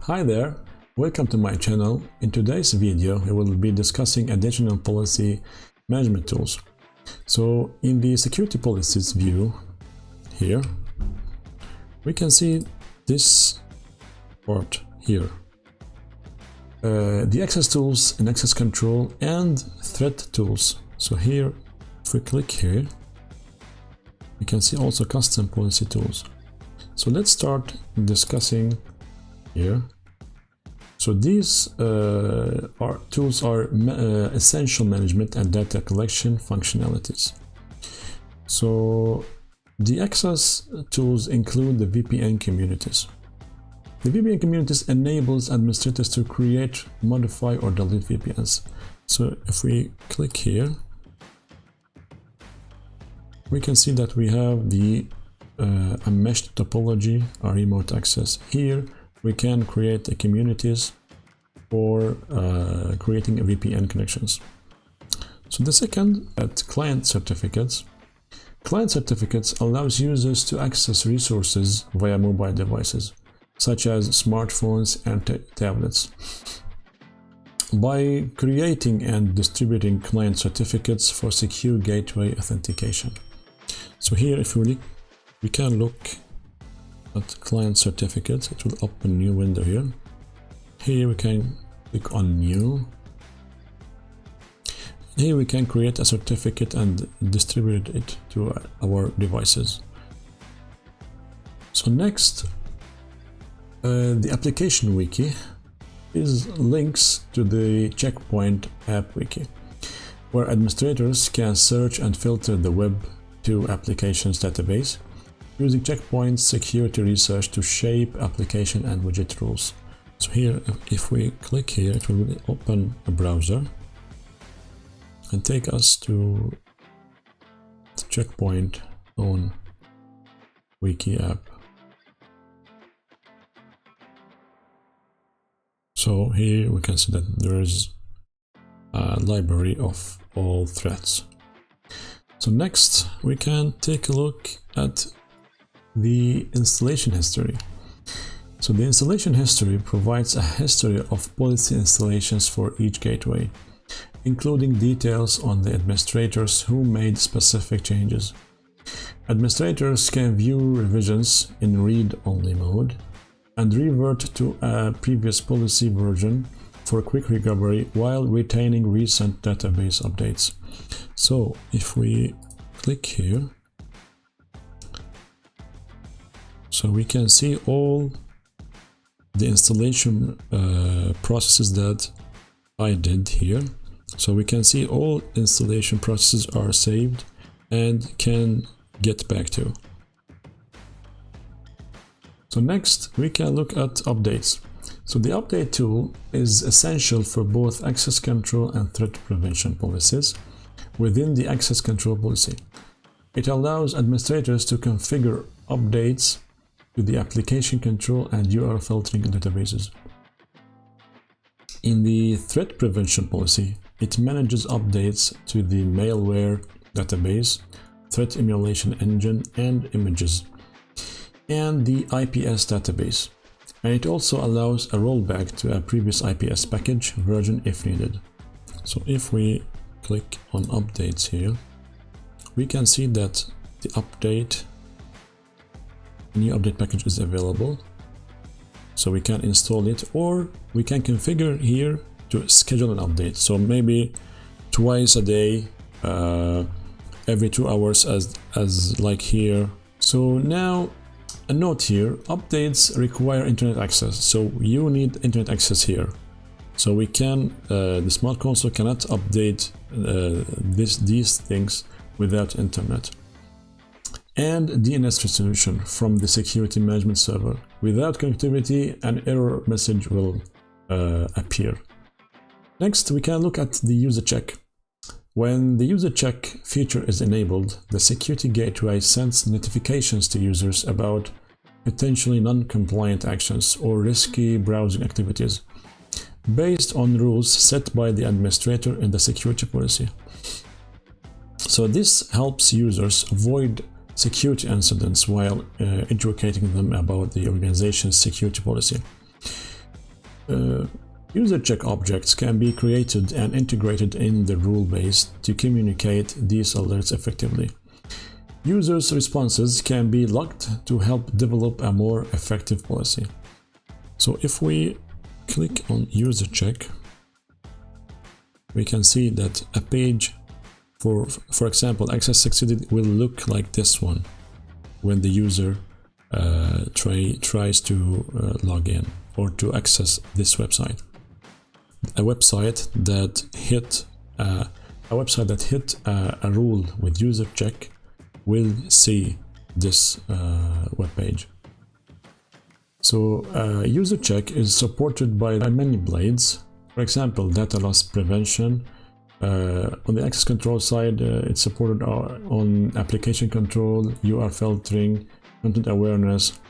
Hi there, welcome to my channel. In today's video we will be discussing additional policy management tools. So in the security policies view here we can see this part here, the access tools and access control and threat tools. So here if we click here we can see also custom policy tools. So let's start discussing here. So these tools are essential management and data collection functionalities. So the access tools include the VPN communities. The VPN communities enables administrators to create, modify or delete VPNs. So if we click here, we can see that we have the a meshed topology, a remote access. Here we can create a communities for creating a VPN connections. So the second, at client certificates. Client certificates allows users to access resources via mobile devices, such as smartphones and tablets. By creating and distributing client certificates for secure gateway authentication. So here if we can look at client certificates, it will open a new window here. Here we can click on new. Here we can create a certificate and distribute it to our devices. So next, the Application Wiki is links to the Check Point App Wiki, where administrators can search and filter the web to applications database using Check Point's security research to shape application and widget rules. So here, if we click here, it will open a browser and take us to the Check Point own wiki app. So here we can see that there is a library of all threats. So next we can take a look at the installation history. So the installation history provides a history of policy installations for each gateway, including details on the administrators who made specific changes. Administrators can view revisions in read-only mode and revert to a previous policy version for quick recovery while retaining recent database updates. So if we click here, so we can see all the installation processes that I did here. So we can see all installation processes are saved and can get back to. So next we can look at updates. So the update tool is essential for both access control and threat prevention policies within the access control policy. It allows administrators to configure updates to the application control and URL filtering databases. In the threat prevention policy, it manages updates to the malware database, threat emulation engine and images, and the IPS database. And it also allows a rollback to a previous IPS package version if needed. So if we click on updates here, we can see that the new update package is available. So we can install it, or we can configure here to schedule an update. So maybe twice a day, every 2 hours as like here. So now a note here, updates require internet access. So you need internet access here. So we can, the Smart Console cannot update these things without internet. And DNS resolution from the security management server. Without connectivity, an error message will appear. Next, we can look at the user check. When the user check feature is enabled, the security gateway sends notifications to users about potentially non-compliant actions or risky browsing activities based on rules set by the administrator in the security policy. So this helps users avoid security incidents while educating them about the organization's security policy. User check objects can be created and integrated in the rule base to communicate these alerts effectively. Users' responses can be logged to help develop a more effective policy. So if we click on user check, we can see that a page for example, access succeeded will look like this one when the user tries to log in or to access this website. A website that hit a rule with user check will see this web page. So user check is supported by many blades. For example, data loss prevention. On the access control side, it's supported on application control, URL filtering, content awareness,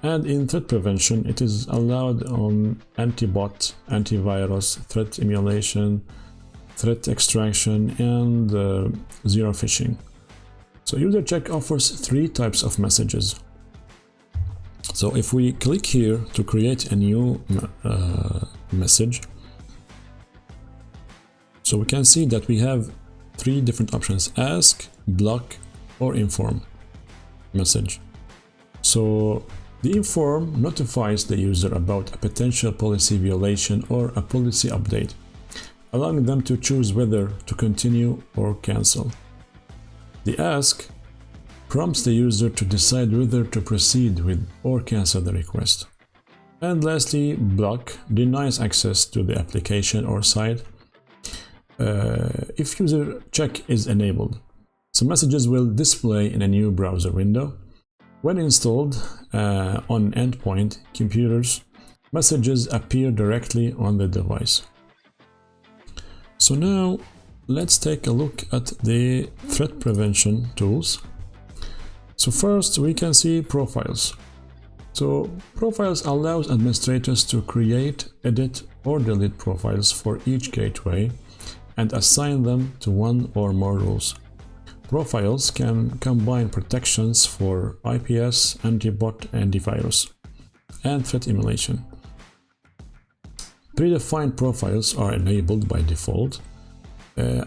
and in threat prevention, it is allowed on anti-bot, antivirus, threat emulation, threat extraction, and zero phishing. So user check offers 3 types of messages. So if we click here to create a new message, so we can see that we have 3 different options: ask, block, or inform message. So the inform notifies the user about a potential policy violation or a policy update, allowing them to choose whether to continue or cancel. The ask prompts the user to decide whether to proceed with or cancel the request. And lastly, block denies access to the application or site if user check is enabled. So messages will display in a new browser window. When installed on endpoint computers, messages appear directly on the device. So now let's take a look at the threat prevention tools. So first we can see profiles. So profiles allows administrators to create, edit, or delete profiles for each gateway and assign them to one or more rules. Profiles can combine protections for IPS, anti-bot, antivirus, and threat emulation. Predefined profiles are enabled by default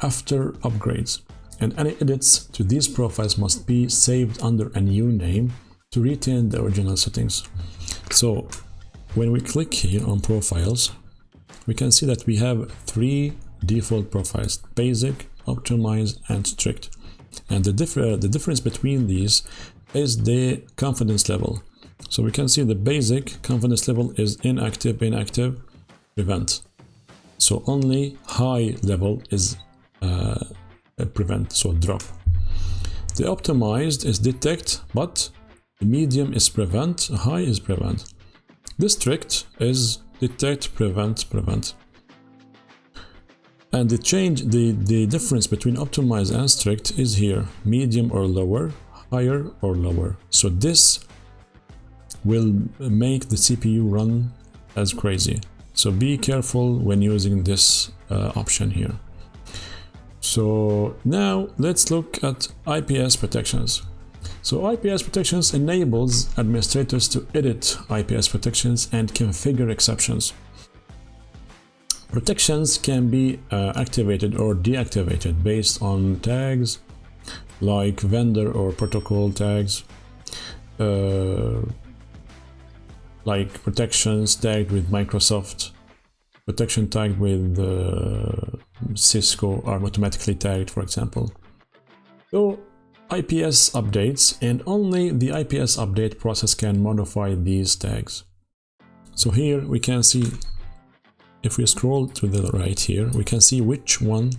after upgrades, and any edits to these profiles must be saved under a new name to retain the original settings. So when we click here on profiles, we can see that we have 3 default profiles: basic, optimized, and strict. And the difference between these is the confidence level. So we can see the basic confidence level is inactive, prevent. So only high level is prevent, so drop. The optimized is detect, but the medium is prevent, high is prevent. The strict is detect, prevent. And the difference between optimized and strict is here: medium or lower, higher or lower. So this will make the CPU run as crazy. So be careful when using this option here. So now let's look at IPS protections. So IPS protections enables administrators to edit IPS protections and configure exceptions. Protections can be activated or deactivated based on tags like vendor or protocol tags, like protections tagged with Microsoft, protection tagged with Cisco are automatically tagged, for example. So IPS updates, and only the IPS update process can modify these tags. So here we can see, if we scroll to the right here, we can see which one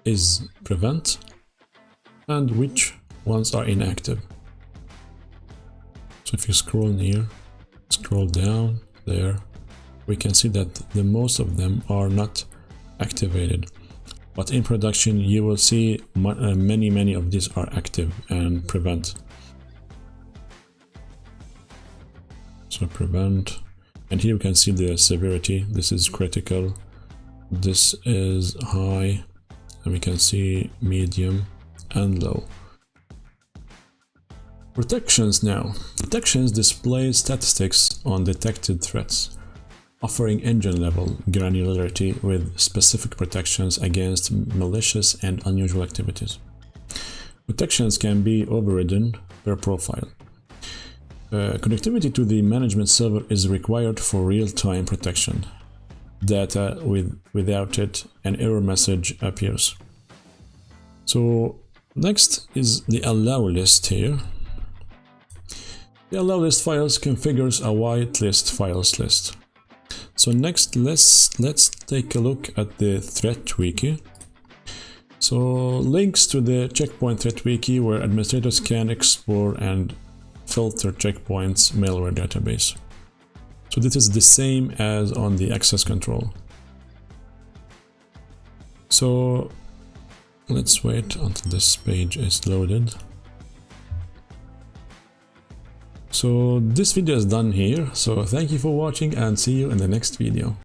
is prevent and which ones are inactive. So if you scroll near, scroll down there, we can see that the most of them are not activated. But in production, you will see many of these are active and prevent. So prevent. And here you can see the severity. This is critical, this is high, and we can see medium and low. Protections now. Protections display statistics on detected threats. offering engine-level granularity with specific protections against malicious and unusual activities. Protections can be overridden per profile. Connectivity to the management server is required for real-time protection. Without it, an error message appears. So next is the allow list here. The allow list files configures a whitelist files list. So next, let's take a look at the threat wiki. So links to the Check Point threat wiki, where administrators can explore and filter Check Point's malware database. So this is the same as on the access control. So let's wait until this page is loaded. So this video is done here. So thank you for watching and see you in the next video.